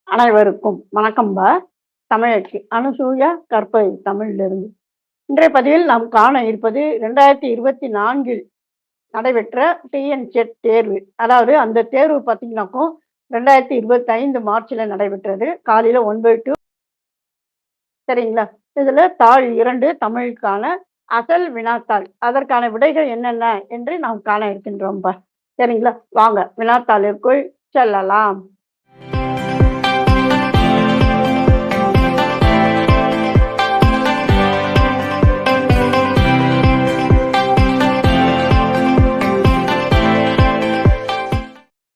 அனைவருக்கும் வணக்கம்பா. தமிழச்சி அனுசூயா கற்பவை தமிழிலிருந்து. இன்றைய பதிவில் நாம் காண இருப்பது 2024 நடைபெற்ற டிஎன்செட் தேர்வு. அதாவது அந்த தேர்வு பார்த்தீங்கன்னாக்கும் 2025 மார்ச்ல நடைபெற்றது. காலையில 9 to சரிங்களா? இதுல தாள் 2 தமிழுக்கான அசல் வினாத்தாள். அதற்கான விடைகள் என்னென்ன என்று நாம் காண இருக்கின்றோம்பா. சரிங்களா? வாங்க வினாத்தாளிற்குள் செல்லலாம்.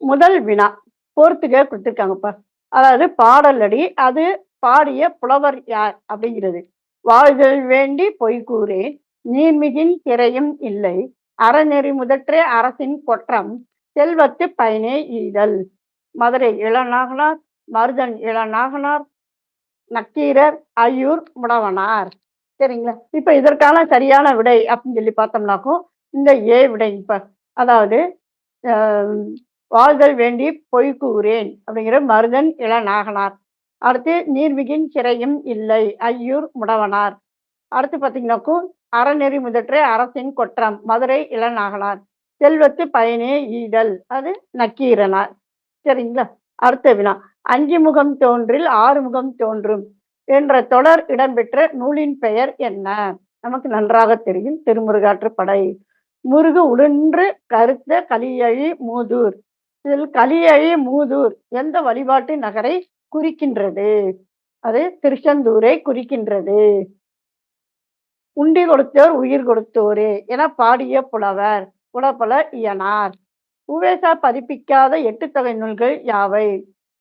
முதல் வினா பொறுத்துக கொடுத்துருக்காங்கப்பா. அதாவது பாடல் அடி, அது பாடிய புலவர் யார் அப்படிங்கிறது. வாழ்தல் வேண்டி பொய்கூறேன், நீர்மிகின் திரையும் இல்லை, அறநெறி முதற்றே அரசின் கொற்றம், செல்வத்து பயனே ஈதல். மதுரை இளநாகனார், மருதன் இளநாகனார், நக்கீரர், ஐயூர் முடவனார். சரிங்களா? இப்ப இதற்கான சரியான விடை அப்படின்னு சொல்லி பார்த்தோம்னாக்கும் இந்த ஏ விடை. இப்ப அதாவது வாழ்தல் வேண்டி பொய் கூறேன் அப்படிங்கிற மருதன் இளநாகனார். அடுத்து நீர்மிகின் சிறையும் இல்லை, ஐயூர் முடவனார். அடுத்து பார்த்தீங்கன்னாக்கும் அறநெறி முதற்றே அரசின் கொற்றம், மதுரை இளநாகனார். செல்வத்து பயனே ஈதல், அது நக்கீரனார். சரிங்களா? அடுத்த வினா, 5 முகம் தோன்றில் 6 முகம் தோன்றும் என்ற தொடர் இடம்பெற்ற நூலின் பெயர் என்ன? நமக்கு நன்றாக தெரியும், திருமுருகாற்றுப்படை. முருகு உடன்று கருத்த கலியழி மூதூர். இதில் கலியழி மூதூர் எந்த வழிபாட்டு நகரை குறிக்கின்றது? அது திருச்செந்தூரை குறிக்கின்றது. உண்டி கொடுத்தோர் உயிர் கொடுத்தோரே என பாடிய புலவர் புலப்பல இயனார். உவேசா பதிப்பிக்காத 8 தொகை நூல்கள் யாவை?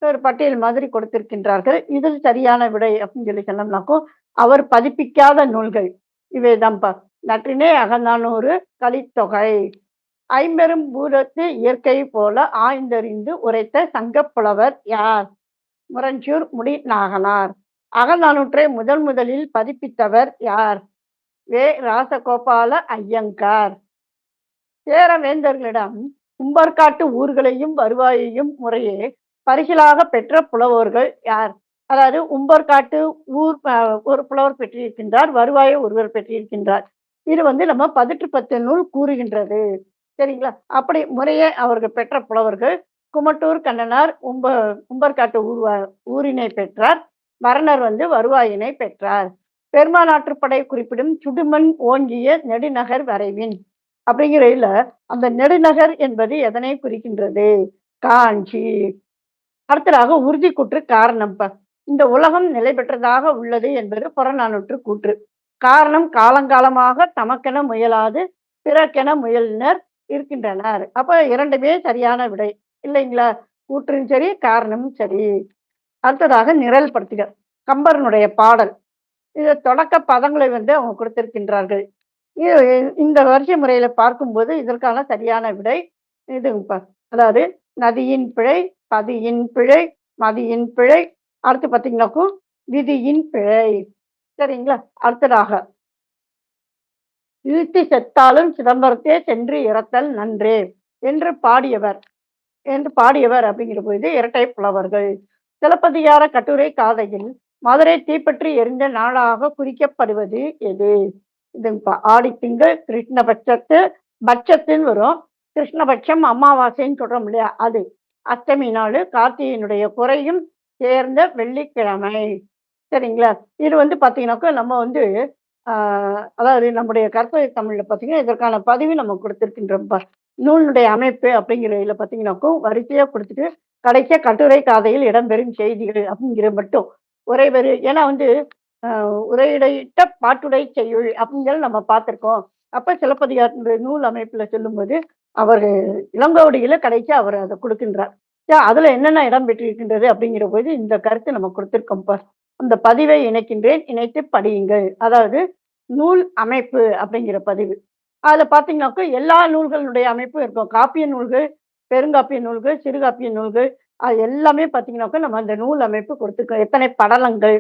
ஒரு பட்டியல் மாதிரி கொடுத்திருக்கின்றார்கள். இதில் சரியான விடை அப்படின்னு சொல்லி சொன்னோம்னாக்கும் அவர் பதிப்பிக்காத நூல்கள் இவைதான்ப்பா. நற்றினை, அகநானூறு, கலித்தொகை. ஐம்பெரும் பூதத்து இயற்கை போல ஆய்ந்தறிந்து உரைத்த சங்க புலவர் யார்? முரஞ்சூர் முடி நாகனார். அகநானூற்றை முதலில் பதிப்பித்தவர் யார்? வே ராசகோபால ஐயங்கார். சேர வேந்தர்களிடம் கும்பர்காட்டு ஊர்களையும் வருவாயையும் முறையே பரிசிலாக பெற்ற புலவர்கள் யார்? அதாவது உம்பர்காட்டு ஊர் ஒரு புலவர் பெற்றிருக்கின்றார், வருவாயை ஒருவர் பெற்றிருக்கின்றார். இது நம்ம 18 நூல் கூறுகின்றது. சரிங்களா? அப்படி முறையே அவர்கள் பெற்ற புலவர்கள் குமட்டூர் கண்ணனார் உம்பர்காட்டு ஊரினை பெற்றார், மரணர் வருவாயினை பெற்றார். பெருமானாற்றுப்படை குறிப்பிடும் சுடுமண் ஓங்கிய நெடுநகர் வரைவின் அப்படிங்கிறதுல அந்த நெடுநகர் என்பது எதனை குறிக்கின்றது? காஞ்சி. அடுத்ததாக உறுதி கூற்று காரணம். இந்த உலகம் நிலை பெற்றதாக உள்ளது என்பது புறநானூற்று கூற்று. காரணம் காலங்காலமாக தமக்கென முயலாது பிறக்கென முயலினர் இருக்கின்றனர். அப்ப இரண்டுமே சரியான விடை இல்லைங்களா? கூற்றும் சரி, காரணமும் சரி. அடுத்ததாக நிரல் படுத்துக. கம்பரனுடைய பாடல், இது தொடக்க பதங்களை அவங்க கொடுத்திருக்கின்றார்கள். இந்த வரிசை முறையில பார்க்கும்போது இதற்கான சரியான விடை இதுப்பா. அதாவது நதியின் பிழை, பதியின் பிழை, மதியின் பிழை, அடுத்து பார்த்தீங்கன்னாக்கும் விதியின் பிழை. சரிங்களா? அடுத்ததாக இழுத்தி செத்தாலும் சிதம்பரத்தே சென்று இறத்தல் நன்றே என்று பாடியவர் அப்படிங்கிற போது இரட்டை புலவர்கள். சிலப்பதிகார கட்டுரை காதையில் மதுரை தீப்பற்றி எரிந்த நாளாக குறிக்கப்படுவது எது? இது ஆடித்திங்கள் பட்சத்தின் வரும். கிருஷ்ணபட்சம் அமாவாசைன்னு சொல்றோம் இல்லையா, அது அஷ்டமி நாள், கார்த்திகையினுடைய குறையும் சேர்ந்த வெள்ளிக்கிழமை. சரிங்களா? இது பார்த்தீங்கன்னாக்கா நம்ம அதாவது நம்முடைய கற்பவை தமிழ்ல பார்த்தீங்கன்னா இதற்கான பதிவு நம்ம கொடுத்திருக்கின்றோம். நூலுடைய அமைப்பு அப்படிங்கிறதுல பார்த்தீங்கன்னாக்கும் வரிசையா கொடுத்துட்டு கடைசியா கட்டுரை காதையில் இடம்பெறும் செய்திகள் அப்படிங்கிற மட்டும் ஒரே வரி. ஏன்னா உரையிடையிட்ட பாட்டுடை செய்யுள் அப்படிங்கிறது நம்ம பார்த்திருக்கோம். அப்ப சிலப்பதிகார நூல் அமைப்புல சொல்லும்போது அவர் இளங்கோவடியில கடைசியா அவர் அதை கொடுக்கின்றார். அதுல என்னென்ன இடம் பெற்றிருக்கின்றது அப்படிங்கிற போது இந்த கருத்து நம்ம கொடுத்திருக்கோம். அந்த பதிவை இணைக்கின்றேன், இணைத்து படியுங்கள். அதாவது நூல் அமைப்பு அப்படிங்கிற பதிவு. அதுல பாத்தீங்கன்னாக்கா எல்லா நூல்களுடைய அமைப்பும் இருக்கும். காப்பிய நூல்கள், பெருங்காப்பிய நூல்கள், சிறுகாப்பிய நூல்கள், அது எல்லாமே பாத்தீங்கன்னாக்கா நம்ம அந்த நூல் அமைப்பு கொடுத்துருக்கோம். எத்தனை படலங்கள்,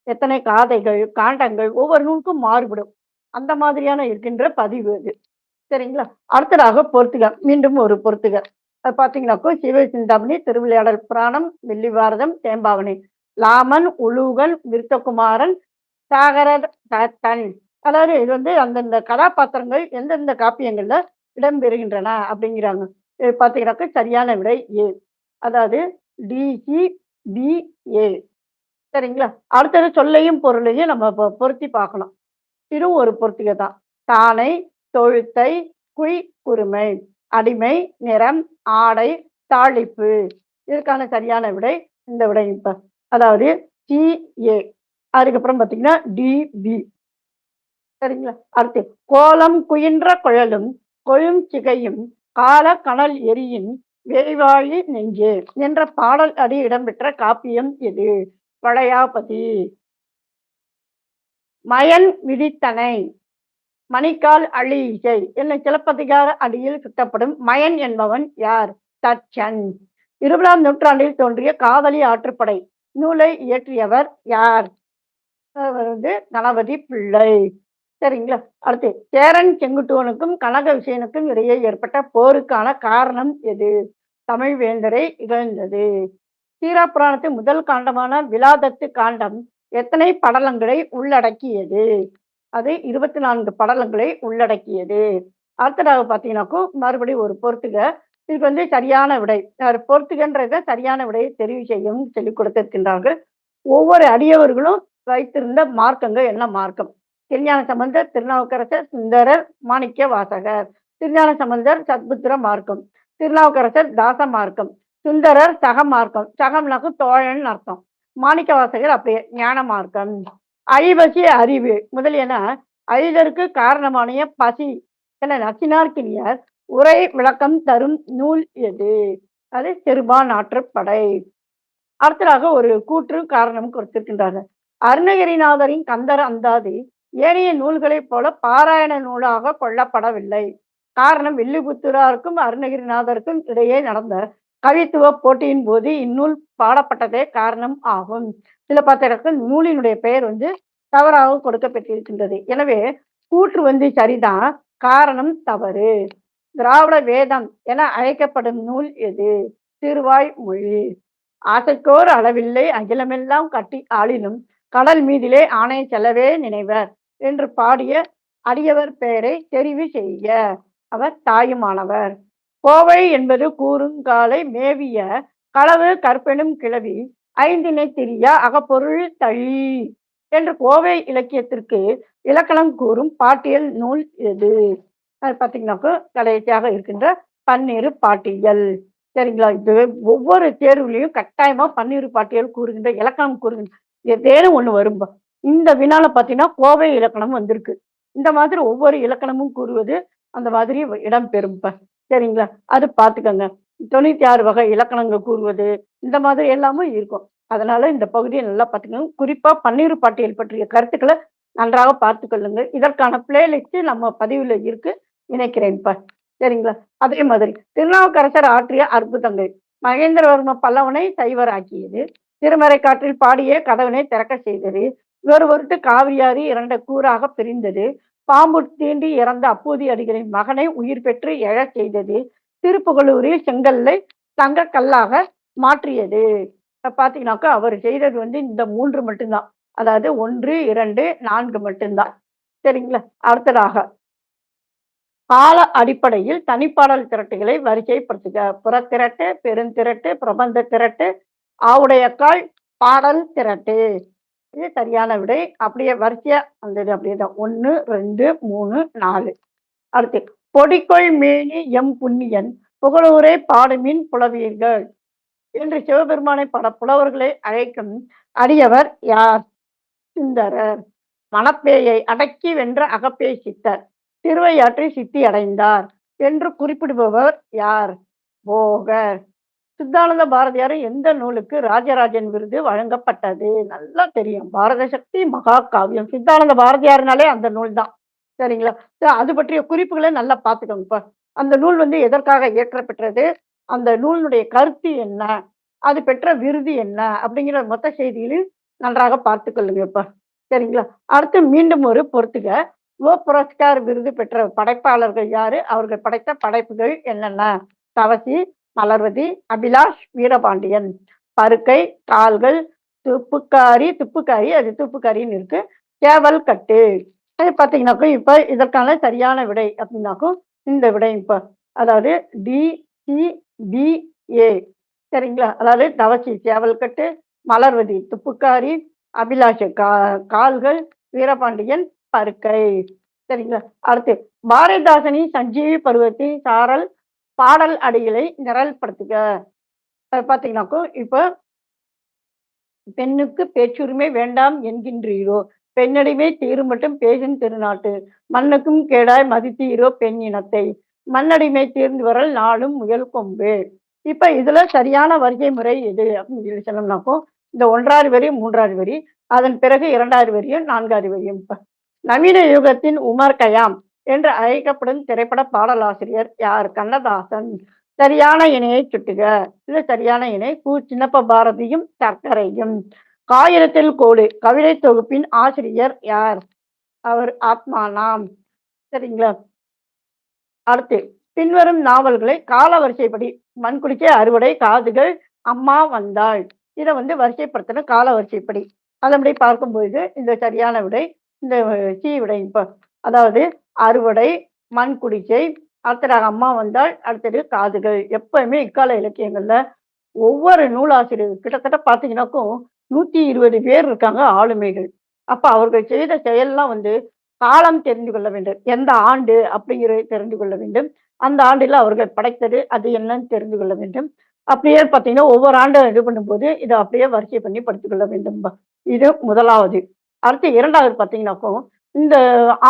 எத்தனை காதைகள், காண்டங்கள், ஒவ்வொரு நூலுக்கும் மாறுபடும். அந்த மாதிரியான இருக்கின்ற பதிவு அது. சரிங்களா? அடுத்ததாக பொறுத்துக. மீண்டும் ஒரு பொறுத்துக. அது பார்த்தீங்கன்னாக்கா, சிவசிந்தாமணி, திருவிளையாடல் புராணம், வில்லிபாரதம், தேம்பாவணி, லாமன், உலூகன், விருத்தகுமாரன், சாகரர் தத்தன். அதாவது இது வந்து அந்தந்த கதாபாத்திரங்கள் எந்தெந்த காப்பியங்கள்ல இடம்பெறுகின்றன அப்படிங்கிறாங்க. இது பார்த்தீங்கன்னாக்கா சரியான விடை ஏ. அதாவது DCBA. சரிங்களா? அடுத்தது சொல்லையும் பொருளையும் நம்ம பொருத்தி பார்க்கணும். இதுவும் ஒரு பொறுத்துக தான். தானை, தொழுத்தை, குறுமை, அடிமை, நிறம், ஆடை, தாளிப்பு. இதற்கான சரியான விடை இந்த விடை இப்ப. அதாவது CA. அதுக்கப்புறம் பார்த்தீங்கன்னா DB. சரிங்களா? அடுத்து கோலம் குயின்ற குழலும் கொழும் சிகையும் கால கனல் எரியின் வேய்வாழி நெஞ்சே என்ற பாடல் அடி இடம்பெற்ற காப்பியம் எது? வளையாபதி. மயன் விதித்தனை, மணிக்கால் அழி இசை என்னும் சிலப்பதிகார அடியில் சுட்டப்படும் மயன் என்பவன் யார்? தச்சன். 20ஆம் நூற்றாண்டில் தோன்றிய காதலி ஆற்றுப்படை நூலை இயற்றியவர் யார்? அவர் வந்து கணபதி பிள்ளை. சரிங்களா? அடுத்து சேரன் செங்குட்டுவனுக்கும் கனக விசயனுக்கும் இடையே ஏற்பட்ட போருக்கான காரணம் எது? தமிழ் வேந்தரை இகழ்ந்தது. சீராப்புராணத்தின் முதல் காண்டமான விலாதத்து காண்டம் எத்தனை படலங்களை உள்ளடக்கியது? அது 24 படலங்களை உள்ளடக்கியது. அடுத்ததாக பார்த்தீங்கன்னாக்கும் மறுபடியும் ஒரு பொறுத்துக. இதுக்கு வந்து சரியான விடை பொறுத்துகன்றத சரியான விடையை தெரிவு செய்யவும் சொல்லிக் கொடுத்திருக்கின்றார்கள். ஒவ்வொரு அடியவர்களும் வைத்திருந்த மார்க்கங்கள் என்ன மார்க்கம்? திருஞான சம்பந்தர், திருநாவுக்கரசர், சுந்தரர், மாணிக்க வாசகர். திருஞான சம்பந்தர் சத்புத்திர மார்க்கம், திருநாவுக்கரசர் தாச மார்க்கம், சுந்தரர் சக மார்க்கம், சகம்னாக்கும் தோழன் அர்த்தம், மாணிக்க வாசகர் அப்படியே ஞான மார்க்கம். ஐபசி அறிவு முதலியன ஐதற்கு காரணமான பசி என நச்சினார்க்கினியர் உரை விளக்கம் தரும் நூல் எது? அது சிறுபான் ஆற்றுப்படை. அடுத்ததாக ஒரு கூற்று காரணம் கொடுத்திருக்கின்றார்கள். அருணகிரிநாதரின் கந்தர் அந்தாதி ஏனைய நூல்களைப் போல பாராயண நூலாக கொள்ளப்படவில்லை. காரணம் வில்லிபுத்தூராருக்கும் அருணகிரிநாதருக்கும் இடையே நடந்த கவித்துவ போட்டியின் போது இந்நூல் பாடப்பட்டதே காரணம் ஆகும். சில பார்த்தீங்கன்னா நூலினுடைய பெயர் வந்து தவறாக கொடுக்கப்பட்டிருக்கின்றது. எனவே கூற்று வந்து சரிதான், காரணம் தவறு. திராவிட வேதம் என அழைக்கப்படும் நூல் எது? திருவாய்மொழி. ஆசைக்கோர் அளவில்லை அகிலமெல்லாம் கட்டி ஆளினும் கடல் மீதிலே ஆணை செல்லவே நினைவர் என்று பாடிய அடியவர் பெயரை தெரிவு செய்ய. அவர் தாயுமானவர். கோவை என்பது கூறுங்காலை மேவிய களவு கற்பெனும் கிளவி ஐந்தினை திரிய அகப்பொருள் தழி என்று கோவை இலக்கியத்திற்கு இலக்கணம் கூறும் பாட்டியல் நூல் எது? அது பார்த்தீங்கன்னாக்கா கடைசியாக இருக்கின்ற பன்னிரு பாட்டியல். சரிங்களா? இது ஒவ்வொரு தேர்வுலையும் கட்டாயமா பன்னிரு பாட்டியல் கூறுகின்ற இலக்கணம் கூறுகின்ற ஏதேனும் ஒண்ணு வரும்பா. இந்த வினால பார்த்தீங்கன்னா கோவை இலக்கணம் வந்திருக்கு. இந்த மாதிரி ஒவ்வொரு இலக்கணமும் கூறுவது அந்த மாதிரி இடம் பெறும்பா. சரிங்களா? அது பார்த்துக்கங்க. 96 வகை இலக்கணங்கள் கூறுவது இந்த மாதிரி எல்லாமே இருக்கும். அதனால இந்த பகுதியை நல்லா பார்த்துக்கணும். குறிப்பா பன்னிரு பாட்டியல் பற்றிய கருத்துக்களை நன்றாக பார்த்து கொள்ளுங்கள். இதற்கான பிளேலிஸ்ட் நம்ம பதிவுல இருக்கு, இணைக்கிறேன்ப்பா. சரிங்களா? அதே மாதிரி திருநாவுக்கரசர் ஆற்றிய அற்புதங்கள் மகேந்திரவர்ம பல்லவனை சைவராக்கியது. திருமறை காற்றில் பாடிய கதவனை திறக்க செய்தது. ஒருவருட்டு காவிரியாறு 2 கூறாக பிரிந்தது. பாம்பு தீண்டி இறந்த அப்பூதி அடிகளின் மகனை உயிர் பெற்று எழச் செய்தது. திருப்புகலூரில் செங்கல்லை தங்கக்கல்லாக மாற்றியது. பார்த்தீங்கன்னாக்கா அவர் செய்தது வந்து இந்த 3 மட்டும்தான். அதாவது 1, 2, 4 மட்டும்தான். சரிங்களா? அடுத்ததாக கால அடிப்படையில் தனிப்பாடல் திரட்டுகளை வரிசைப்படுத்துக. புறத்திரட்டு, பெருந்திரட்டு, பிரபந்த திரட்டு, ஆவுடையக்கால், பாடல் திரட்டு. இது சரியான விடை. அப்படியே வரிசையா அந்த இது அப்படியே தான். 1, 2, 3, 4. அடுத்து பொடிக்கொள் மேனி எம் புண்ணியன் புகழூரை பாடுமின் புலவீர்கள் என்று சிவபெருமானை பட புலவர்களை அழைக்கும் அடியவர் யார்? சுந்தரர். மணப்பேயை அடக்கி வென்ற அகப்பேய் சித்தர் திருவையாற்றை சித்தி அடைந்தார் என்று குறிப்பிடுபவர் யார்? போகர். சித்தானந்த பாரதியார் எந்த நூலுக்கு ராஜராஜன் விருது வழங்கப்பட்டது? நல்லா தெரியும், பாரத சக்தி மகா காவியம். சித்தானந்த பாரதியார்னாலே அந்த நூல் தான். சரிங்களா? அது பற்றிய குறிப்புகளை நல்லா பார்த்துக்கோங்கப்பா. அந்த நூல் வந்து எதற்காக இயற்றப்பெற்றது, அந்த நூலினுடைய கருத்து என்ன, அது பெற்ற விருது என்ன அப்படிங்கிற மொத்த செய்திகளையும் நன்றாக பார்த்து கொள்ளுங்கப்பா. சரிங்களா? அடுத்து மீண்டும் ஒரு பொறுத்துக. புரஸ்கார் விருது பெற்ற படைப்பாளர்கள் யாரு? அவர்கள் படைத்த படைப்புகள் என்னென்ன? தவசி, மலர்வதி, அபிலாஷ், வீரபாண்டியன். பருக்கை, கால்கள், துப்புக்காரி அது துப்புக்காரின்னு இருக்கு. சேவல் கட்டு. அது பார்த்தீங்கன்னாக்கும், இப்ப இதற்கான சரியான விடை அப்படின்னாக்கும், இந்த விடை இப்ப. அதாவது டி, சி, பி, ஏ. சரிங்களா? அதாவது தவசி சேவல் கட்டு, மலர்வதி துப்புக்காரி, அபிலாஷ் கால்கள், வீரபாண்டியன் பருக்கை. சரிங்களா? அடுத்து பாரதிதாசனின் சஞ்சீவி பருவத்தின் சாரல் பாடல் அடிகளை நிரல்படுத்துக. பார்த்தீங்கன்னாக்கும், இப்ப பெண்ணுக்கு பேச்சுரிமை வேண்டாம் என்கின்றீரோ, பெண்ணடிமை தீரும் மட்டும் பேசும் திருநாட்டு, மண்ணுக்கும் கேடாய் மதித்தீரோ பெண் இனத்தை, மண்ணடிமை தீர்ந்து வரல் நாளும் முயல் கொம்பு. இப்ப இதுல சரியான வரிசை முறை எது அப்படின்னு சொல்லி சொன்னோம்னாக்கும், இந்த 1வது வரி, 3வது வரி, அதன் பிறகு 2வது வரியும், 4வது வரியும். இப்ப நவீன யுகத்தின் உமர் கயாம் என்று அழைக்கப்படும் திரைப்பட பாடலாசிரியர் யார்? கண்ணதாசன். சரியான இணையை சுட்டுக. இது சரியான இணை. சின்னப்ப பாரதியும் சர்க்கரையும். காகிதத்தில் கோடு கவிதை தொகுப்பின் ஆசிரியர் யார்? அவர் ஆத்மானாம். சரிங்களா? அடுத்து பின்வரும் நாவல்களை கால வரிசைப்படி மண்குடிச்சை அறுவடை, காதுகள், அம்மா வந்தாள். இதை வரிசைப்படுத்தணும் கால வரிசைப்படி. அதன்படி பார்க்கும்போது இந்த சரியான விடை இந்த சி விடை. இப்ப அதாவது அறுவடை, மண்குடிச்சை, அடுத்ததாக அம்மா வந்தாள், அடுத்தது காதுகள். எப்பவுமே இக்கால இலக்கியங்கள்ல ஒவ்வொரு நூலாசிரியர் கிட்டத்தட்ட பார்த்தீங்கன்னாக்கும் 120 பேர் இருக்காங்க ஆளுமைகள். அப்ப அவர்கள் செய்த செயல்லாம் காலம் தெரிந்து கொள்ள வேண்டும். எந்த ஆண்டு அப்படிங்கிறதை தெரிந்து கொள்ள வேண்டும். அந்த ஆண்டில் அவர்கள் படைத்தது அது என்னன்னு தெரிந்து கொள்ள வேண்டும். அப்படியே பார்த்தீங்கன்னா ஒவ்வொரு ஆண்டும் இது பண்ணும்போது இதை அப்படியே வரிசை பண்ணி படித்துக் கொள்ள வேண்டும். இது முதலாவது. அடுத்து 2வது பார்த்தீங்கன்னாக்கும், இந்த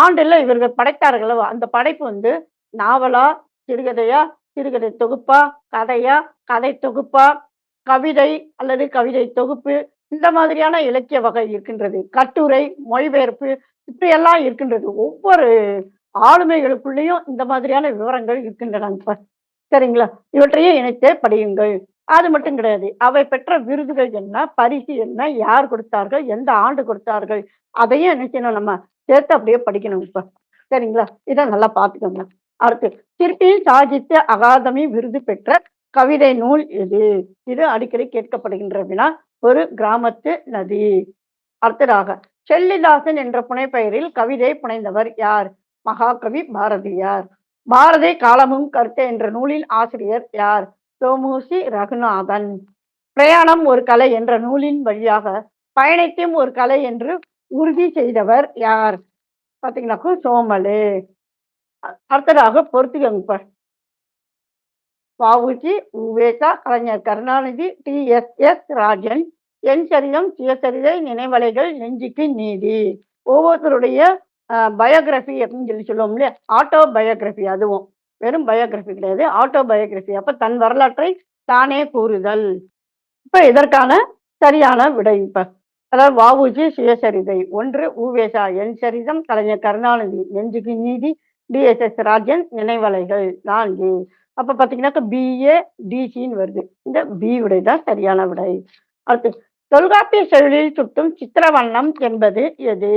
ஆண்டுல இவர்கள் படைத்தார்களோ அந்த படைப்பு நாவலா, சிறுகதையா, சிறுகதை தொகுப்பா, கதையா, கதை தொகுப்பா, கவிதை அல்லது கவிதை தொகுப்பு, இந்த மாதிரியான இலக்கிய வகை இருக்கின்றது. கட்டுரை, மொழிபெயர்ப்பு இப்படியெல்லாம் இருக்கின்றது. ஒவ்வொரு ஆளுமைகளுக்குள்ளேயும் இந்த மாதிரியான விவரங்கள் இருக்கின்றன. இப்ப சரிங்களா? இவற்றையும் இணைத்தே படியுங்கள். அது மட்டும் கிடையாது. அவை பெற்ற விருதுகள் என்ன? பரிசு என்ன? யார் கொடுத்தார்கள்? எந்த ஆண்டு கொடுத்தார்கள்? அதையும் என்ன செய்யணும் நம்ம சேர்த்து அப்படியே படிக்கணும் இப்ப. சரிங்களா? இதை நல்லா பார்த்துக்கோங்க. அடுத்து சிற்பியின் சாகித்ய அகாதமி விருது பெற்ற கவிதை நூல் எது? இது அடிக்கடி கேட்கப்படுகின்ற வினா. ஒரு கிராமத்து நதி. அடுத்ததாக செல்லிதாசன் என்ற புனைப்பெயரில் கவிதை புனைந்தவர் யார்? மகாகவி பாரதியார். பாரதி காலமும் கருத்து என்ற நூலின் ஆசிரியர் யார்? சோமூசி ரகுநாதன். பிரயாணம் ஒரு கலை என்ற நூலின் வழியாக பயணத்தையும் ஒரு கலை என்று உறுதி செய்தவர் யார்? பார்த்தீங்கன்னாக்கா சோமலு. அடுத்ததாக பொறுத்துக்கங்க. வ.உ.சி., உ.வே.சா., கலைஞர் கருணாநிதி, டி.எஸ்.எஸ். ராஜன். என் சரிதம், சுயசரிதை, நினைவலைகள், நெஞ்சுக்கு நீதி. ஒவ்வொருத்தருடைய பயோகிராஃபி அப்படின்னு சொல்லி சொல்லுவோம் இல்லையா? Auto biography. அதுவும் வெறும் பயோகிராஃபி கிடையாது, ஆட்டோ பயோகிராஃபி. அப்ப தன் வரலாற்றை தானே கூறுதல். இப்ப இதற்கான சரியான விடை இப்ப. அதாவது வ.உ.சி. சுயசரிதை 1, உ.வே.சா. என் சரிதம், கலைஞர் கருணாநிதி நெஞ்சுக்கு நீதி, டி.எஸ்.எஸ். ராஜன் நினைவலைகள் 4. அப்ப பாத்தீங்கன்னாக்க பிஏ டிசின்னு வருது. இந்த பி விடை தான் சரியான விடை. அடுத்து தொல்காப்பிய செயலில் சுட்டும் சித்திரவண்ணம் என்பது எது?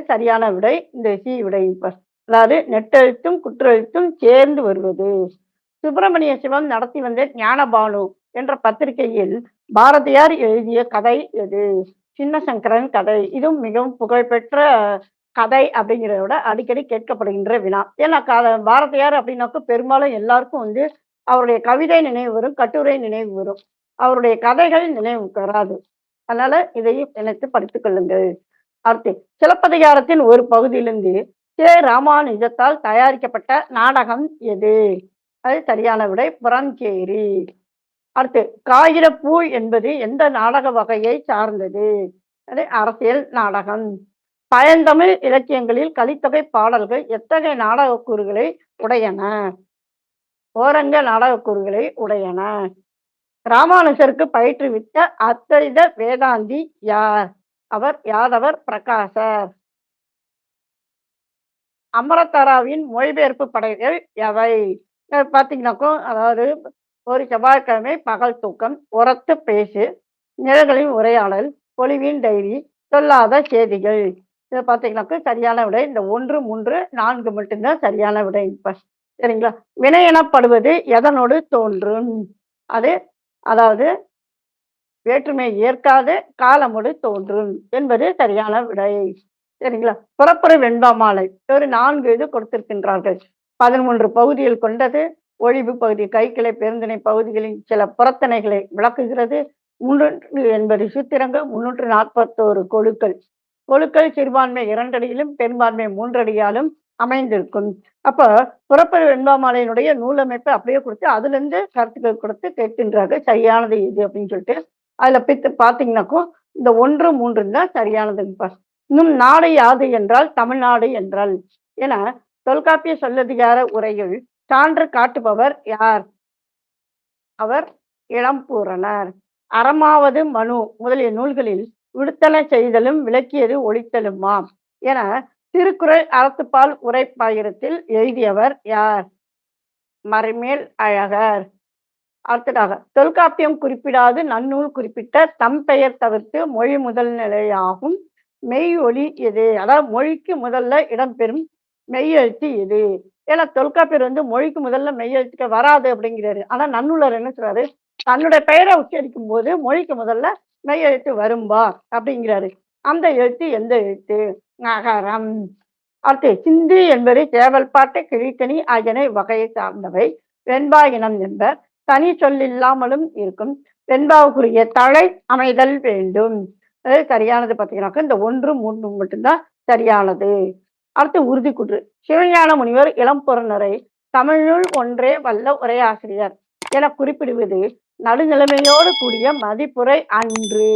சரியான விடை இந்த சி விடை. இப்ப அதாவது நெட்டெழுத்தும் குற்றெழுத்தும் சேர்ந்து வருவது. சுப்பிரமணிய சிவம் நடத்தி வந்த ஞானபானு என்ற பத்திரிகையில் பாரதியார் எழுதிய கதை எது? சின்னசங்கரன் கதை. இதுவும் மிகவும் புகழ்பெற்ற கதை அப்படிங்கிறத விட அடிக்கடி கேட்கப்படுகின்ற வினா. ஏன்னா பாரதியார் அப்படின்னாக்க பெரும்பாலும் எல்லாருக்கும் அவருடைய கவிதை நினைவு வரும், கட்டுரை நினைவு வரும். அவருடைய கதைகள் நினைவு வராது. அதனால இதையும் நினைத்து படித்துக் கொள்ளுங்கள். அடுத்து சிலப்பதிகாரத்தின் ஒரு பகுதியிலிருந்து கே. ராமானுஜத்தால் தயாரிக்கப்பட்ட நாடகம் எது? அது சரியான விடை புறஞ்சேரி. அடுத்து காகிதப்பூ என்பது எந்த நாடக வகையை சார்ந்தது? அது அரசியல் நாடகம். பழந்தமிழ் இலக்கியங்களில் கலித்தொகை பாடல்கள் எத்தகைய நாடக கூறுகளை உடையன? ஓரங்க நாடக கூறுகளை உடையன. ராமானுஜருக்கு பயிற்றுவித்த அத்வைத வேதாந்தி யார்? அவர் யாதவர் பிரகாசர். அமரத்தாராவின் மொழிபெயர்ப்பு படைகள் எவை? பார்த்தீங்கன்னாக்கோ அதாவது ஒரு செவ்வாய்க்கிழமை பகல் தூக்கம், உரத்து பேசு, நிழல்களின் உரையாடல், பொலிவின் டைரி, சொல்லாத செய்திகள். இதை பார்த்தீங்கன்னாக்கா சரியான விடை இந்த 1, 3, 4 மட்டும்தான் சரியான விடை. இப்ப சரிங்களா? வினை எனப்படுவது எதனோடு தோன்றும்? அது அதாவது வேற்றுமை ஏற்காத காலமொடு தோன்றும் என்பது சரியான விடை. சரிங்களா? புறப்பொரு வெண்பாமாலை ஒரு 4 இது கொடுத்திருக்கின்றார்கள். 13 பகுதிகள் கொண்டது. ஒழிவு பகுதி, கைக்கிளை, பெருந்திணை பகுதிகளின் சில புறத்திணைகளை விளக்குகிறது. 380 சூத்திரங்கள், 341 கொழுக்கள். கொழுக்கள் சிறுபான்மை 2 அடியிலும், பெரும்பான்மை 3 அடியாலும் அமைந்திருக்கும். அப்ப புறப்பொரு வெண்பாமாலையினுடைய நூலமைப்பை அப்படியே கொடுத்து, அதிலிருந்து கருத்துக்கள் கொடுத்து கேட்கின்றார்கள். சரியானது எது அப்படின்னு சொல்லிட்டு. அதுல பார்த்தீங்கன்னாக்கும் இந்த 1, 3 தான் சரியானதுங்கப்பா. இன்னும் நாடு யாது என்றால் தமிழ்நாடு என்றால் என தொல்காப்பிய சொல்லதிகார உரையில் சான்று காட்டுபவர் யார்? அவர் இளம்பூரணர். அறமாவது மனு முதலிய நூல்களில் விடுத்தலை செய்தலும் விளக்கியது ஒழித்தலுமாம் என திருக்குறள் அறத்துப்பால் உரைப்பாயிரத்தில் எழுதியவர் யார்? மறைமேல் அழகர். அடுத்ததாக தொல்காப்பியம் குறிப்பிடாது நன்னூல் குறிப்பிட்ட தம் பெயர் தவிர்த்து மொழி முதல் நிலையாகும் மெய் ஒலி எது? அதாவது மொழிக்கு முதல்ல இடம்பெறும் மெய்யெழுத்து எது? ஏன்னா தொல்காப்பியர் மொழிக்கு முதல்ல மெய்யெழுத்துக்க வராது அப்படிங்கிறாரு. ஆனா நன்னூலர் என்ன சொல்றாரு? தன்னுடைய பெயரை உச்சரிக்கும் போது மொழிக்கு முதல்ல மெய்யெழுத்து வரும்பா அப்படிங்கிறாரு. அந்த எழுத்து எந்த எழுத்து? அகரம். அடுத்து சிந்து என்பது சேவல்பாட்டு, கிழிக்கணி ஆகியன வகையை சார்ந்தவை. வெண்பா இனம் என்பர். தனி சொல் இல்லாமலும் இருக்கும். வெண்பாவுக்குரிய தலை அமைதல் வேண்டும். அது சரியானது பார்த்தீங்கன்னாக்கா இந்த 1, 3 மட்டும்தான் சரியானது. அடுத்து உறுதிக்கூற்று. சிவஞான முனிவர் இளம்பொருணரை தமிழுள் ஒன்றே வல்ல உரையாசிரியர் என குறிப்பிடுவது நடுநிலைமையோடு கூடிய மதிப்புரை அன்று.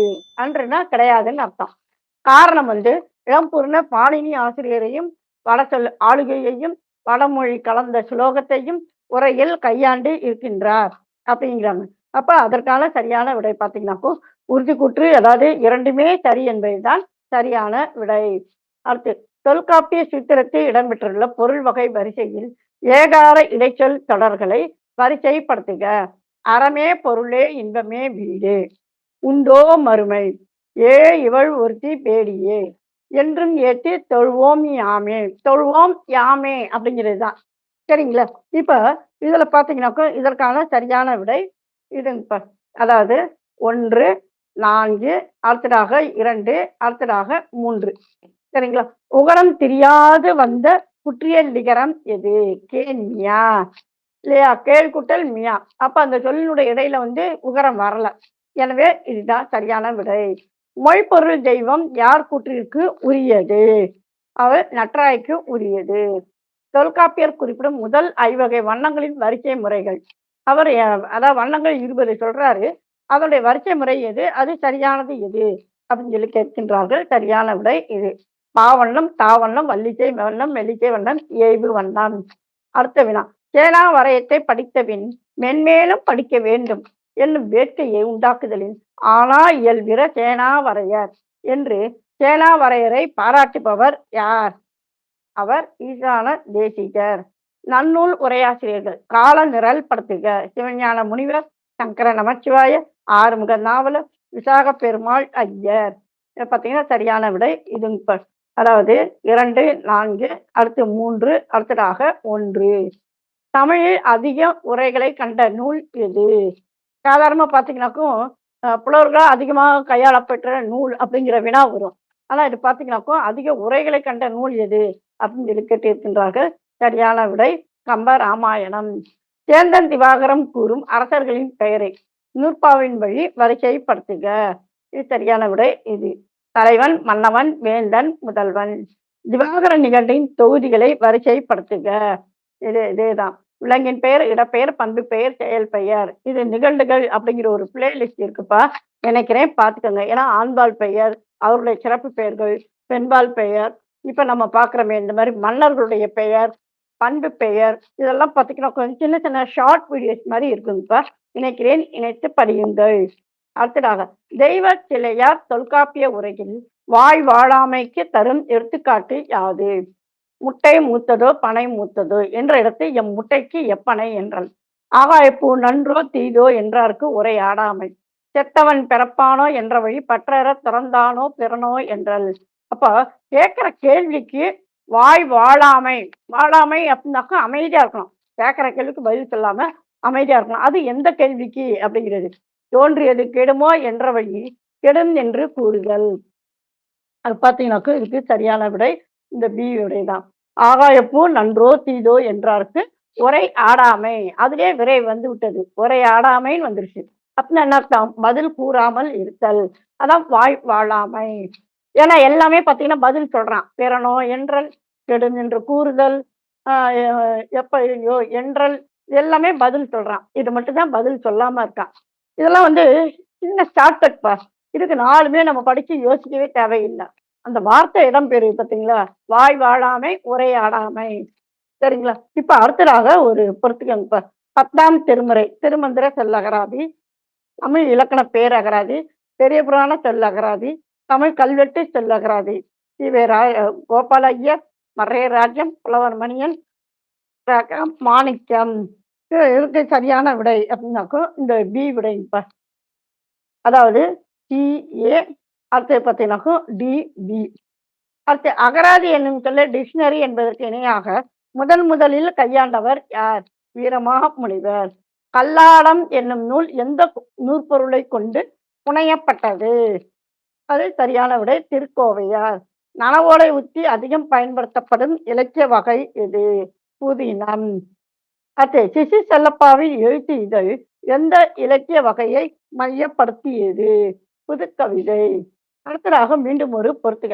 அன்றுனா கிடையாதுன்னு அர்த்தம். காரணம் இளம்பொருணர் பாணினி ஆசிரியரையும் வடசொல் ஆளுகையையும் வடமொழி கலந்த சுலோகத்தையும் உரையில் கையாண்டு இருக்கின்றார் அப்படிங்கிறாங்க. அப்ப அதற்கான சரியான விடை பார்த்தீங்கன்னாக்கோ உறுதிக்கூற்று, அதாவது 2மே சரி என்பதுதான் சரியான விடை. அடுத்து தொல்காப்பிய சூத்திரத்தில் இடம்பெற்றுள்ள பொருள் வகை வரிசையில் ஏகார இடைச்சொல் தொடர்களை வரிசைப்படுத்துக. அறமே பொருளே இன்பமே வீடு. உண்டோ மறுமை. ஏ இவள் ஒருத்தி பேடியே என்றும் ஏற்றி தொழுவோம் யாமே. தொழுவோம் யாமே அப்படிங்கிறது தான். சரிங்களா? இப்ப இதுல பாத்தீங்கன்னாக்கா இதற்கான சரியான விடை இதுங்க. அதாவது 1, 4, அடுத்ததாக 2, அடுத்ததாக 3. சரிங்களா? உகரம் தெரியாது வந்த குற்றியல் நிகரம் எது? கேன்மியா இல்லையா? கேள் குட்டல் மியா. அப்ப அந்த சொல்லினுடைய இடையில உகரம் வரல. எனவே இதுதான் சரியான விடை. மொய்பொருள் தெய்வம் யார் கூற்றிற்கு உரியது? அவர் நற்றாய்க்கு உரியது. தொல்காப்பியர் குறிப்பிடும் முதல் ஐவகை வண்ணங்களின் வரிசை முறைகள். அவர் அதாவது வண்ணங்கள் 20 சொல்றாரு. அதனுடைய வரிசை முறை எது? அது சரியானது எது அப்படின்னு சொல்லி கேட்கின்றார்கள். சரியான விடை இது. பாவண்ணம், தாவண்ணம், வல்லிசை வண்ணம், மெல்லிசை வண்ணம், ஏய்வு வண்ணம். அடுத்த வினா. சேனா வரையத்தை படித்த பின் மென்மேலும் படிக்க வேண்டும் என்னும் வேட்கையை உண்டாக்குதலின் ஆனா இயல்பிற சேனா வரையர் என்று சேனா வரையரை பாராட்டுபவர் யார்? அவர் ஈசான தேசிகர். நன்னூல் உரையாசிரியர்கள் கால நிரல் படுத்துக. சிவஞான முனிவர், சங்கர நமச்சிவாய, ஆறுமுக நாவலர், விசாக பெருமாள் ஐயர். பார்த்தீங்கன்னா சரியான விடை இது. அதாவது 2, 4, அடுத்து 3, அடுத்ததாக 1. தமிழில் அதிக உரைகளை கண்ட நூல் எது? சாதாரணமா பார்த்தீங்கன்னாக்கும் புலவர்களால் அதிகமாக கையாளப்பெற்ற நூல் அப்படிங்கிற வினா வரும். ஆனா இது பார்த்தீங்கன்னாக்கும் அதிக உரைகளை கண்ட நூல் எது அப்படின்னு சொல்லி கேட்டிருக்கின்றார்கள். சரியான விடை கம்ப ராமாயணம். சேந்தன் திவாகரம் கூறும் அரசர்களின் பெயரை நூற்பாவின் வழி வரிசைப்படுத்துக. இது சரியான விடை இது. தலைவன், மன்னவன், வேந்தன், முதல்வன். திவாகர நிகண்டின் தொகுதிகளை வரிசைப்படுத்துக. இதேதான். விலங்கின் பெயர், இடப்பெயர், பண்பு பெயர், செயல் பெயர். இது நிகழ்வுகள் அப்படிங்கிற ஒரு பிளேலிஸ்ட் இருக்குப்பா, நினைக்கிறேன், பார்த்துக்கோங்க. ஏன்னா ஆண்பால் பெயர், அவருடைய சிறப்பு பெயர்கள், பெண்பால் பெயர், இப்ப நம்ம பார்க்குறோமே இந்த மாதிரி மன்னர்களுடைய பெயர், பண்பு பெயர், இதெல்லாம் பார்த்தீங்கன்னா கொஞ்சம் சின்ன சின்ன ஷார்ட் வீடியோஸ் மாதிரி இருக்குங்கப்பா. நினைக்கிறேன், இணைத்து படியுங்கள். அடுத்ததாக தெய்வ சிலையார் தொல்காப்பிய உரையில் வாய் வாழாமைக்கு தரும் எடுத்துக்காட்டு யாது? முட்டை மூத்ததோ பனை மூத்ததோ என்ற இடத்தை எம் முட்டைக்கு எப்பனை என்றான். ஆகாயப்பூ நன்றோ தீதோ என்றார்க்கு உரையாடாமை. செத்தவன் பிறப்பானோ என்ற வழி பற்றற திறந்தானோ பிறனோ என்றால். அப்ப கேட்கிற கேள்விக்கு வாய் வாழாமை, வாழாமை அப்படின்னாக்கா அமைதியா இருக்கணும். கேட்குற கேள்விக்கு பதில் சொல்லாம அமைதியா இருக்கணும். அது எந்த கேள்விக்கு அப்படிங்கிறது. தோன்றியது கெடுமோ என்ற வழி கெடும் என்று கூறுதல். அது பார்த்தீங்கன்னாக்க இதுக்கு சரியான விடை இந்த பி விடை தான். ஆகாயப்பூ நன்றோ தீதோ என்றார்க்கு உரை ஆடாமை. அதிலே விரை வந்து விட்டது. உரை ஆடாமைன்னு வந்துருச்சு. அப்படின்னா என்ன அர்த்தம்? பதில் கூறாமல் இருத்தல். அதான் வாய் வாழாமை. ஏன்னா எல்லாமே பார்த்தீங்கன்னா பதில் சொல்றான். பிறனோ என்றல், கெடும் என்று கூறுதல், ஆ எ எப்படியோ என்றல், இது எல்லாமே பதில் சொல்றான். இது மட்டும் தான் பதில் சொல்லாம இருக்கான். இதெல்லாம் வந்து சின்ன ஷார்ட்கட்ப்பா. இதுக்கு 4மே நம்ம படிச்சு யோசிக்கவே தேவையில்ல. அந்த வார்த்தை இடம் பெறுது பார்த்தீங்களா? வாய் வாழாமை, உரையாடாமை. சரிங்களா? இப்ப அடுத்ததாக ஒரு பொறுத்துக்கங்கப்பா. 10ஆம் திருமுறை, திருமந்திர சொல்லகராதி, தமிழ் இலக்கண பேரகராதி, பெரிய புராண சொல்லகராதி, தமிழ் கல்வெட்டு சொல்லகராதி. ஈவே. கோபால ஐயர், மறையராஜம், புலவர் மணியன், மாணிக்கம். இதுக்கு சரியான விடை அப்படின்னாக்கும் இந்த பி விடைப்பா. அதாவது டி.ஏ. அடுத்தது பார்த்தீங்கன்னாக்கும் டி.பி. அடுத்து அகராதி என்னும் சொல்ல டிக்ஷனரி என்பதற்கு இணையாக முதலில் கையாண்டவர் யார்? வீரமாமுனிவர். கல்லாடம் என்னும் நூல் எந்த நூற்பொருளை கொண்டு புனையப்பட்டது? அது சரியான விடை திருக்கோவையார். நனவோலை உத்தி அதிகம் பயன்படுத்தப்படும் இலக்கிய வகை எது? புதினம். அடுத்து சிசி செல்லப்பாவின் எழுத்து இதழ் எந்த இலக்கிய வகையை மையப்படுத்தியது? புதுக்கவிதை. அடுத்ததாக மீண்டும் ஒரு பொறுத்துக.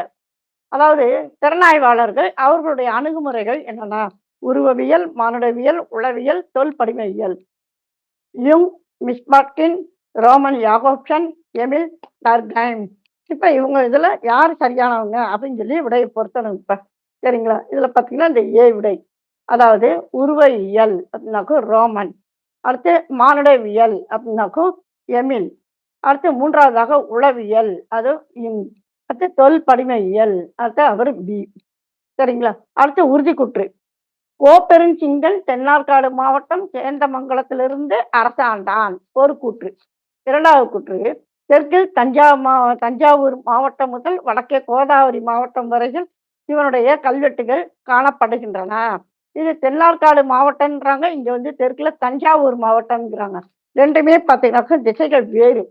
அதாவது திறனாய்வாளர்கள் அவர்களுடைய அணுகுமுறைகள் என்னென்ன? உருவவியல், மானுடவியல், உளவியல், தொல்படிமையியல். யுங், மிஸ்பாட்கின், ரோமன் யாகோப்சன், எமில் டர்கைம். இப்ப இவங்க இதுல யார் சரியானவங்க அப்படின்னு சொல்லி விடையை பொருத்தணும் இப்ப. சரிங்களா? இதுல பாத்தீங்கன்னா இந்த ஏ விடை. அதாவது உருவயியல் அப்படின்னாக்கும் ரோமன். அடுத்து மானுடவியல் அப்படின்னாக்கும் எமில். அடுத்து 3வதாக உளவியல், அது யுங். அடுத்து தொல்படிமையியல், அடுத்து அவர் பி. சரிங்களா? அடுத்து உறுதிக்குற்று. கோப்பெருஞ்சிங்கன் தென்னார்காடு மாவட்டம் சேந்தமங்கலத்திலிருந்து அரசாண்டான். ஒரு கூற்று. 2வது கூற்று. தெற்கில் தஞ்சாவூர் மாவட்டம் முதல் வடக்கே கோதாவரி மாவட்டம் வரையில் இவனுடைய கல்வெட்டுகள் காணப்படுகின்றன. இது தென்னார்காடு மாவட்டம்ன்றாங்க, இங்க வந்து தெற்குல தஞ்சாவூர் மாவட்டம்ங்கிறாங்க. 2மே பார்த்தீங்கன்னாக்கா திசைகள் வேறு.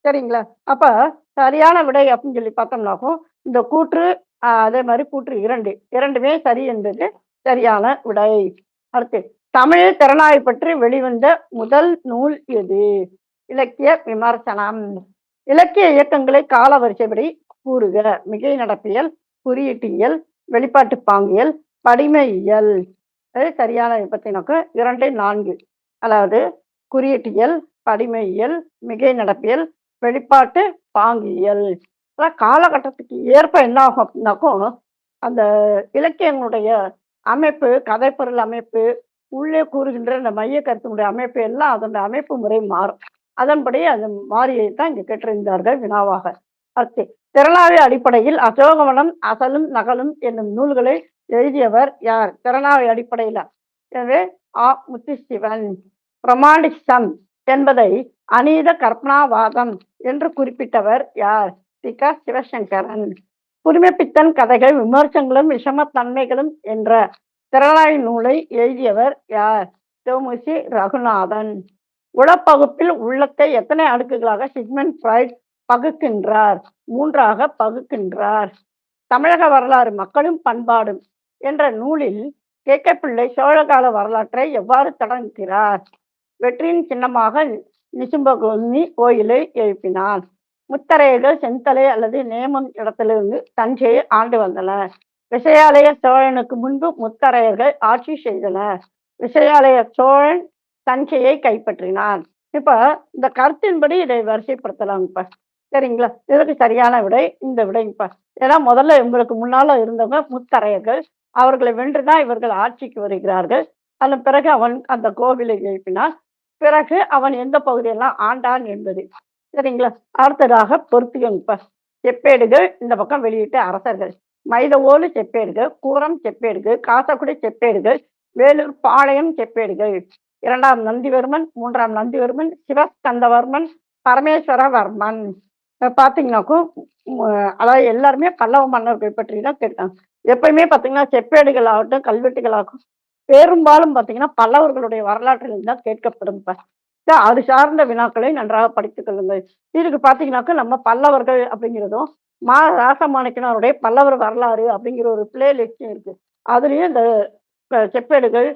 சரிங்களா? அப்ப சரியான விடை அப்படின்னு சொல்லி பார்த்தோம்னாக்கும் இந்த கூற்று, அதே மாதிரி கூற்று 2மே சரி என்பது சரியான விடை. அடுத்து தமிழ் திறனாய்வு பற்றி வெளிவந்த முதல் நூல் எது? இலக்கிய விமர்சனம். இலக்கிய இயக்கங்களை கால வரிசைப்படி கூறுக. மிகை நடப்பியல், குறியீட்டியல், வெளிப்பாட்டு பாங்கியல், படிமையியல். அது சரியான பார்த்தீங்கன்னாக்கா 2, 4. அதாவது குறியீட்டியல், படிமையியல், மிகை நடப்பியல், வெளிப்பாட்டு பாங்கியல். காலகட்டத்துக்கு ஏற்ப என்ன ஆகும் அப்படின்னாக்கும் அந்த இலக்கியங்களுடைய அமைப்பு, கதைப்பொருள் அமைப்பு, உள்ளே கூறுகின்ற இந்த மைய கருத்தினுடைய அமைப்பு எல்லாம் அதனுடைய அமைப்பு முறை மாறும். அதன்படி அது மாறியதைத்தான் இங்க கேட்டிருந்தார்கள் வினாவாக. அடுத்து திறனாய்வு அடிப்படையில் அசோகவனம், அசலும் நகலும் என்னும் நூல்களை எழுதியவர் யார்? திறனாய்வு அடிப்படையில. எனவே முத்துசிவன். ரொமாண்டிசம் என்பதை அநீத கற்பனாவாதம் என்று குறிப்பிட்டவர் யார்? தி.க. சிவசங்கரன். புதுமைப்பித்தன் கதைகள் விமர்சனங்களும் விஷமத்தன்மைகளும் என்ற திறனாய்வு நூலை எழுதியவர் யார்? தொமுசி ரகுநாதன். உளப்பகுப்பில் உள்ளத்தை எத்தனை அடுக்குகளாக சிக்மண்ட் ஃப்ராய்ட் பகுக்கின்றார்? 3ஆக பகுக்கின்றார். தமிழக வரலாறு மக்களும் பண்பாடும் என்ற நூலில் கே.கே. பிள்ளை சோழகால வரலாற்றை எவ்வாறு தொடங்குகிறார்? வெற்றியின் சின்னமாக நிசும்பகோனி கோயிலை எழுப்பினார். முத்தரையர்கள் செந்தலை அல்லது நேமம் இடத்திலிருந்து தஞ்சையை ஆண்டு வந்தனர். விசயாலய சோழனுக்கு முன்பு முத்தரையர்கள் ஆட்சி செய்தனர். விசயாலய சோழன் தஞ்சையை கைப்பற்றினார். இப்ப இந்த கருத்தின்படி இதை வரிசைப்படுத்தலாம். இப்ப சரிங்களா? இதற்கு சரியான விடை இந்த விடைப்பா. ஏன்னா முதல்ல இவங்களுக்கு முன்னால இருந்தவங்க முத்தரையர்கள். அவர்களை வென்றுதான் இவர்கள் ஆட்சிக்கு வருகிறார்கள். அதன் பிறகு அவன் அந்த கோவிலை எழுப்பினான். பிறகு அவன் எந்த பகுதியெல்லாம் ஆண்டான் என்பது. சரிங்களா? அடுத்ததாக பொறுத்துகப்ப. செப்பேடுகள் இந்த பக்கம் வெளியிட்ட அரசர்கள். மைதவோலு செப்பேடுகள், கூரம் செப்பேடுகள், காசக்குடி செப்பேடுகள், வேலூர் பாளையம் செப்பேடுகள். 2ஆம் நந்திவர்மன், 3ஆம் நந்திவர்மன், சிவஸ்கந்தவர்மன், பரமேஸ்வரவர்மன். பார்த்தீங்கன்னாக்கும் அதாவது எல்லாருமே பல்லவ மன்னர்கள் பற்றி தான் கேட்டாங்க. எப்பயுமே பார்த்தீங்கன்னா செப்பேடுகள் ஆகட்டும், கல்வெட்டுகள் ஆகட்டும், பெரும்பாலும் பார்த்தீங்கன்னா, பல்லவர்களுடைய வரலாற்றிலிருந்து தான் கேட்கப்படும் இப்ப. அது சார்ந்த வினாக்களை நன்றாக படித்துக் கொள்ளுங்கள். இதுக்கு பார்த்தீங்கன்னாக்க, நம்ம பல்லவர்கள் அப்படிங்கிறதும், ராசமாணிக்கனாருடைய பல்லவர் வரலாறு அப்படிங்கிற ஒரு பிளே லிஸ்ட் இருக்கு. அதுலயும் இந்த செப்பேடுகள்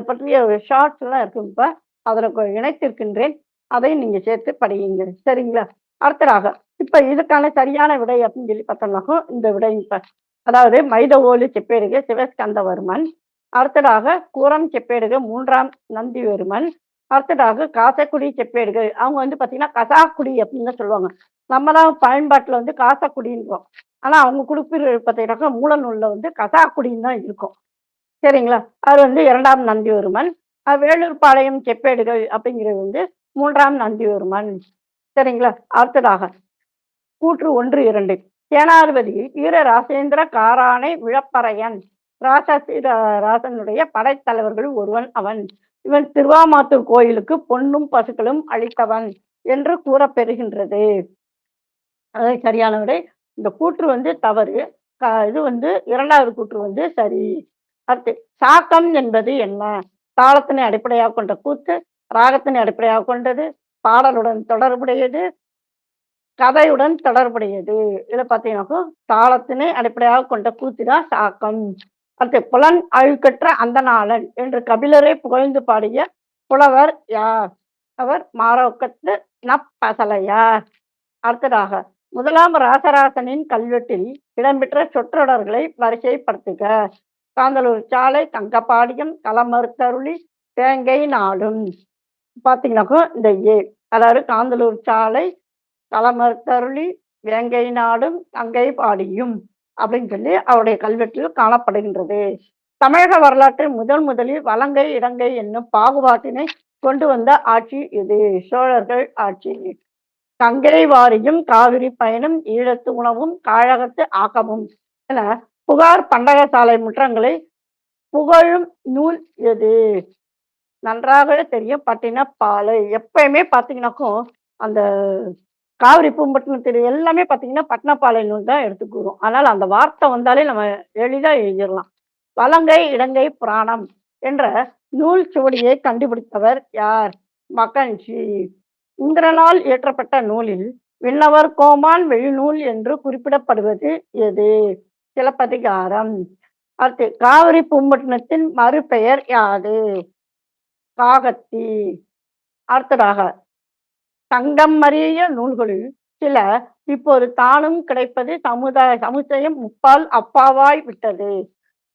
பற்றிய ஷார்ட்ஸ்லாம் இருக்கு இப்ப. அதில இணைத்திருக்கின்றேன். அதையும் நீங்க சேர்த்து படியுங்க. சரிங்களா? அடுத்ததாக, இப்ப இதுக்கான சரியான விடை அப்படின்னு சொல்லி பார்த்தோம்னாக்கும், இந்த விடை இப்ப. அதாவது மைதவோலி செப்பேடுக சிவஸ்கந்தவர்மன். அடுத்ததாக கூரம் செப்பேடுக 3ஆம் நந்திவர்மன். அடுத்ததாக காசக்குடி செப்பேடுகள். அவங்க வந்து பார்த்தீங்கன்னா, கசாக்குடி அப்படின்னு தான் சொல்லுவாங்க. நம்ம தான் பயன்பாட்டுல வந்து காசக்குடின்றோம். ஆனா அவங்க குறிப்பிடுறது பார்த்தீங்கன்னாக்கா, மூல நூல்ல வந்து கசாக்குடின்னு தான் இருக்கும். சரிங்களா? அது வந்து 2ஆம் நந்திவர்மன். வேலூர்பாளையம் செப்பேடுகள் அப்படிங்கிறது வந்து 3ஆம் நந்திவர்மன். சரிங்களா? அடுத்ததாக கூற்று 1, 2 சேனாதிபதி வீர ராசேந்திர காரானை விழப்பறையன் ராசனுடைய படைத்தலைவர்கள் ஒருவன் அவன். இவன் திருவாமாத்தூர் கோயிலுக்கு பொன்னும் பசுக்களும் அளித்தவன் என்று கூறப்பெறுகின்றது. அது சரியான விடை. இந்த கூற்று வந்து தவறு. இது வந்து 2வது கூற்று வந்து சரி. அடுத்து சாக்கம் என்பது என்ன? தாளத்தினை அடிப்படையாக கொண்ட கூத்து, ராகத்தினை அடிப்படையாக கொண்டது, பாடலுடன் தொடர்புடையது, கதையுடன் தொடர்புடையது. இதுல பார்த்தீங்கன்னாக்கா, தாளத்தினை அடிப்படையாக கொண்ட கூத்து தான் சாக்கம். அடுத்து புலன் அழுக்கற்ற அந்தணாளன் என்று கபிலரை புகழ்ந்து பாடிய புலவர் யார்? அவர் மாரோக்கத்து நப்பசலையார். அடுத்ததாக, முதலாம் ராசராசனின் கல்வெட்டில் இடம்பெற்ற சொற்றொடர்களை வரிசைப்படுத்துக. காந்தளூர் சாலை, தங்கப்பாடியம், களமறுத்தருளி, தேங்கை நாடும். பார்த்தீங்கன்னாக்கா, இந்த ஏ அதாவது காந்தளூர் சாலை, களமறுத்தருளி, வேங்கை நாடும், தங்கை பாடியும் அப்படின்னு சொல்லி அவருடைய கல்வெட்டில் காணப்படுகின்றது. தமிழக வரலாற்றில் முதலில் வலங்கை இடங்கை என்னும் பாகுபாட்டினை கொண்டு வந்த ஆட்சி இது சோழர்கள் ஆட்சி. கங்கை வாரியும் காவிரி பயனும் ஈழத்து உணவும் காழகத்து ஆக்கமும் என புகார் பண்டகசாலை முற்றங்களை புகழும் நூல் எது? நன்றாகவே தெரியும், பட்டினப்பாலை. எப்பயுமே பார்த்தீங்கன்னாக்கும் அந்த காவிரி பூம்பட்டினத்தில் எல்லாமே பார்த்தீங்கன்னா பட்டினப்பாலை நூல் தான் எடுத்துக்குறோம். அதனால அந்த வார்த்தை வந்தாலே நம்ம எளிதா எழுதிடலாம். வலங்கை இடங்கை புராணம் என்ற நூல் சுவடியை கண்டுபிடித்தவர் யார்? மக்கன்சி. இந்திரனால் இயற்றப்பட்ட நூலில் விண்ணவர் கோமான் வெளிநூல் என்று குறிப்பிடப்படுவது எது? சிலப்பதிகாரம். அடுத்து காவிரி பூம்பட்டினத்தின் மறுபெயர் யாது? காகத்தி. அடுத்ததாக, தங்கம் அறிய நூல்களில் சில இப்போது தானும் கிடைப்பது சமுதாயம் முப்பால் அப்பாவாய் விட்டது.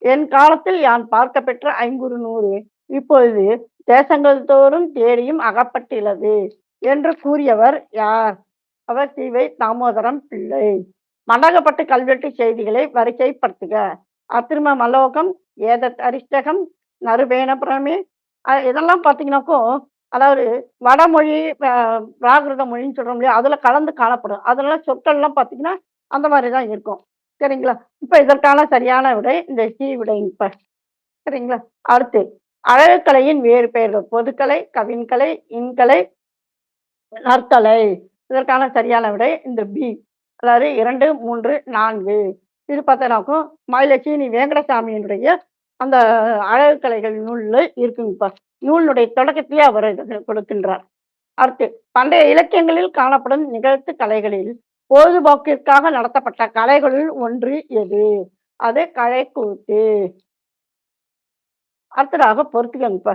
என் காலத்தில் யான் பார்க்க பெற்ற 500 இப்பொழுது தேசங்கள் தோறும் தேடியும் அகப்பட்டுள்ளது என்று கூறியவர் யார்? அவர் சி.வை. தாமோதரம் பிள்ளை. மண்டகப்பட்டு கல்வெட்டு செய்திகளை வரிசைப்படுத்துக. அத்திரும மலோகம், ஏதத் அரிஷ்டகம், நறுபேணபுரமே. இதெல்லாம் பார்த்தீங்கன்னாக்கோ, அதாவது வடமொழி பிராகிருத மொழின்னு சொல்றோம் இல்லையா, அதுல கலந்து காணப்படும். அதனால சொற்கள்லாம் பார்த்தீங்கன்னா அந்த மாதிரி தான் இருக்கும். சரிங்களா? இப்ப இதற்கான சரியான விடை இந்த சி விடை இப்ப. சரிங்களா? அடுத்து அழகுக்கலையின் வேறு பெயர்கள் பொதுக்கலை, கவின்கலை, இன்கலை, நற்கலை. இதற்கான சரியான விடை இந்த பி. அதாவது 2, 3, 4. இது பார்த்தோம்னாக்கும் மயிலட்சுமி வேங்கடசாமியினுடைய அந்த அழகுக்கலைகள் நூல்ல இருக்குங்கப்பா. நூலினுடைய தொடக்கத்திலே அவர் கொடுக்கின்றார். அடுத்து பண்டைய இலக்கியங்களில் காணப்படும் நிகழ்த்து கலைகளில் பொழுதுபோக்கிற்காக நடத்தப்பட்ட கலைகளுள் ஒன்று எது? அது கழைக்கூத்து. அடுத்ததாக பொறுத்துக்கங்கப்பா.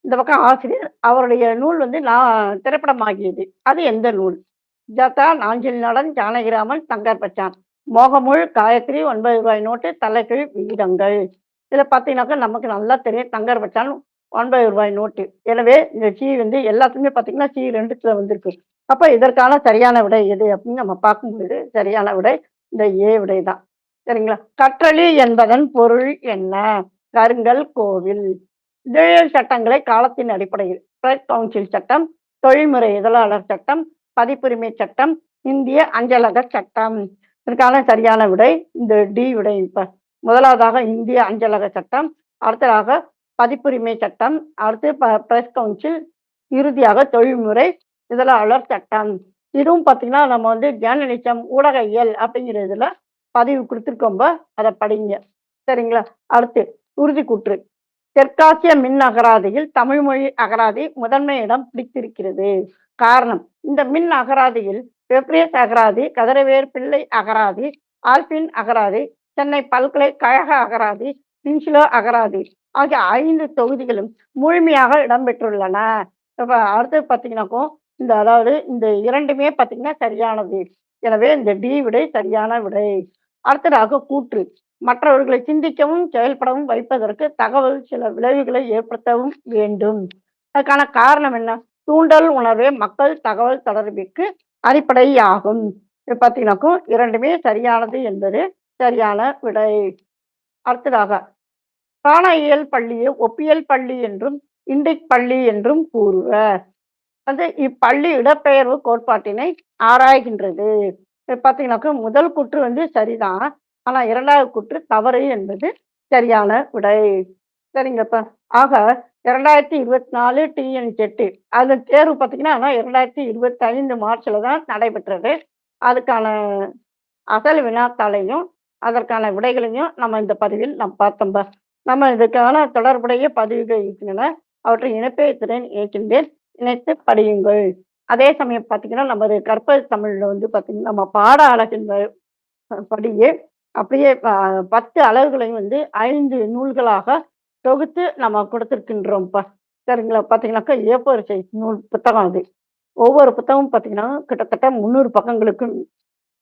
இந்த பக்கம் ஆசிரியர் அவருடைய நூல் வந்து நான் திரைப்படமாகியது. அது எந்த நூல்? ஜதா, நாஞ்சில் நாடன், ஜானகிராமன், தங்கர் பச்சான். மோகமுள், காயத்ரி, 9 ரூபாய் நோட்டு, தலைகீழ் விகிதங்கள். இதுல பார்த்தீங்கன்னாக்கா நமக்கு நல்லா தெரியும் தங்கர் பச்சான் 9 ரூபாய் நோட்டு. எனவே இந்த சி வந்து எல்லாத்துக்குமே பார்த்தீங்கன்னா சி 2த்துல வந்திருக்கு. அப்ப இதற்கான சரியான விடை எது அப்படின்னு நம்ம பார்க்கும்போது சரியான விடை இந்த ஏ விடை தான். சரிங்களா? கற்றளி என்பதன் பொருள் என்ன? கருங்கல் கோவில். இதழியல் சட்டங்களை காலத்தின் அடிப்படையில் பிரஸ் கவுன்சில் சட்டம், தொழில்முறை இதழாளர் சட்டம், பதிப்புரிமை சட்டம், இந்திய அஞ்சலக சட்டம். இதற்கான சரியான விடை இந்த டி விடை. இப்ப முதலாவதாக இந்திய அஞ்சலக சட்டம், அடுத்ததாக பதிப்புரிமை சட்டம், அடுத்து பிரஸ் கவுன்சில், இறுதியாக தொழில்முறை இதழாளர் சட்டம். இதுவும் பார்த்தீங்கன்னா நம்ம வந்து ஜேர்னலிசம் ஊடக இயல் அப்படிங்கிறதுல பதிவு கொடுத்துருக்கோம்ப, அதை படிங்க. சரிங்களா? அடுத்து உறுதிக்கூற்று. தெற்காசிய மின் அகராதியில் தமிழ் மொழி அகராதி முதன்மை இடம் பிடித்திருக்கிறது. காரணம், இந்த மின் அகராதியில் வெப்ரியஸ் அகராதி, கதிரவேறு பிள்ளை அகராதி, ஆல்பின் அகராதி, சென்னை பல்கலைக்கழக அகராதி, பின்சிலோ அகராதி ஆகிய 5 தொகுதிகளும் முழுமையாக இடம்பெற்றுள்ளன. இப்ப அடுத்து பார்த்தீங்கன்னாக்கும், அதாவது இந்த 2மே பார்த்தீங்கன்னா சரியானது. எனவே இந்த டி விடை சரியான விடை. அடுத்ததாக கூற்று. மற்றவர்களை சிந்திக்கவும், செயல்படவும் வைப்பதற்கு தகவல் சில விளைவுகளை ஏற்படுத்தவும் வேண்டும். அதுக்கான காரணம் என்ன? தூண்டல் உணர்வே மக்கள் தகவல் தொடர்பிற்கு அடிப்படையாகும். இது பார்த்தீங்கன்னாக்கும் 2மே சரியானது என்பது சரியான விடை. அடுத்ததாக, பிராணயியல் பள்ளியை ஒப்பியல் பள்ளி என்றும், இண்டிக் பள்ளி என்றும் கூறுவர். இப்பள்ளி இடப்பெயர்வு கோட்பாட்டினை ஆராய்கின்றது. இது பார்த்தீங்கன்னாக்கா முதல் கூற்று சரிதான். ஆனா 2வது கூற்று தவறு என்பது சரியான விடை. சரிங்கப்பா. ஆக 2024 TNSET அது தேர்வு பார்த்தீங்கன்னா, ஆனா 2025 மார்ச்ல தான் நடைபெற்றது. அதுக்கான அசல் வினாத்தாளையும், அதற்கான விடைகளையும் நம்ம இந்த பதிவில் பார்த்தோம்பா. நம்ம இதுக்கான தொடர்புடைய பதிவுகள் இருக்கின்றன. அவற்றை இணைப்பேத்துடன் இணைக்கின்றேன். இணைத்து படியுங்கள். அதே சமயம் பார்த்தீங்கன்னா, நமது கற்பது தமிழ்ல பார்த்தீங்கன்னா, நம்ம பாட அழகின் படியே அப்படியே 10 அலகுகளையும் 5 நூல்களாக தொகுத்து நம்ம கொடுத்துருக்கின்றோம்ப்பா. சரிங்களா? பார்த்தீங்கன்னாக்கா A4 சைஸ் நூல் புத்தகம் அது. ஒவ்வொரு புத்தகமும் பார்த்தீங்கன்னா, கிட்டத்தட்ட 300 பக்கங்களுக்கு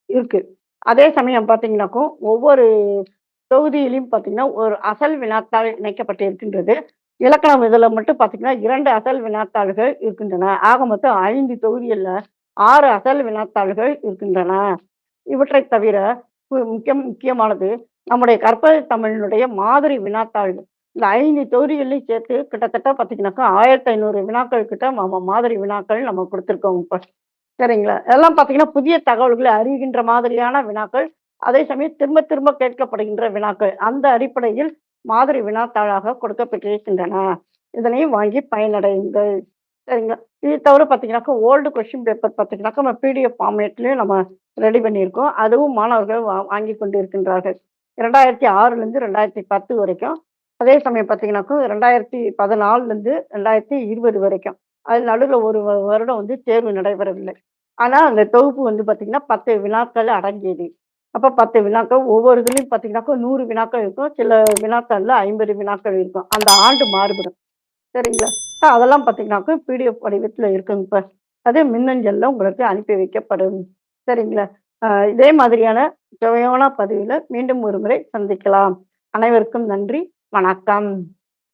இருக்கு. அதே சமயம் பார்த்தீங்கன்னாக்கும், ஒவ்வொரு தொகுதியிலும் பார்த்தீங்கன்னா, ஒரு அசல் வினாத்தாள் இணைக்கப்பட்டு இருக்கின்றது. இலக்கணம் இதில மட்டும் பார்த்தீங்கன்னா, 2 அசல் வினாத்தாள்கள் இருக்கின்றன. ஆக மொத்தம் 5 தொகுதிகள்ல 6 அசல் வினாத்தாள்கள் இருக்கின்றன. இவற்றைத் தவிர முக்கியமானது நம்முடைய கற்பது தமிழினுடைய மாதிரி வினாத்தாள்கள். இந்த 5 தொகுதிகளையும் சேர்த்து கிட்டத்தட்ட பார்த்தீங்கன்னாக்கா 1500 வினாக்கள் கிட்ட நம்ம மாதிரி வினாக்கள் நம்ம கொடுத்துருக்கோம் இப்ப. சரிங்களா? இதெல்லாம் பார்த்தீங்கன்னா, புதிய தகவல்களை அறிகின்ற மாதிரியான வினாக்கள். அதே சமயம் திரும்ப திரும்ப கேட்கப்படுகின்ற வினாக்கள். அந்த அடிப்படையில் மாதிரி வினாத்தாளாக கொடுக்கப்பட்டிருக்கின்றன. இதனையும் வாங்கி பயனடையுங்கள். சரிங்களா? இது தவிர பார்த்தீங்கன்னாக்கா, ஓல்டு கொஸ்டின் பேப்பர் பார்த்தீங்கன்னாக்கா, நம்ம பிடிஎஃப் ஃபார்மேட்லயும் நம்ம ரெடி பண்ணியிருக்கோம். அதுவும் மாணவர்கள் வாங்கிக் கொண்டு இருக்கின்றார்கள். 2006லேருந்து 2010 வரைக்கும். அதே சமயம் பார்த்தீங்கன்னாக்கா, 2014லேருந்து 2020 வரைக்கும். அது நடுவுல ஒரு வருடம் தேர்வு நடைபெறவில்லை. ஆனா, அந்த தொகுப்பு பார்த்தீங்கன்னா, 10 வினாக்கள் அடங்கியது. அப்ப 10 வினாக்கள் ஒவ்வொரு இதுலயும் பார்த்தீங்கன்னாக்கா, 100 வினாக்கள் இருக்கும். சில வினாக்கள்ல 50 வினாக்கள் இருக்கும். அந்த ஆண்டு மாறுபடும். சரிங்களா? அதெல்லாம் பார்த்தீங்கன்னாக்கா, பிடிஎஃப் வடிவத்துல இருக்குங்க இப்ப. அது மின்னஞ்சல்ல உங்களுக்கு அனுப்பி வைக்கப்படும். சரிங்களா? இதே மாதிரியான சுவையான பதிவுல மீண்டும் ஒரு முறை சந்திக்கலாம். அனைவருக்கும் நன்றி. வணக்கம்.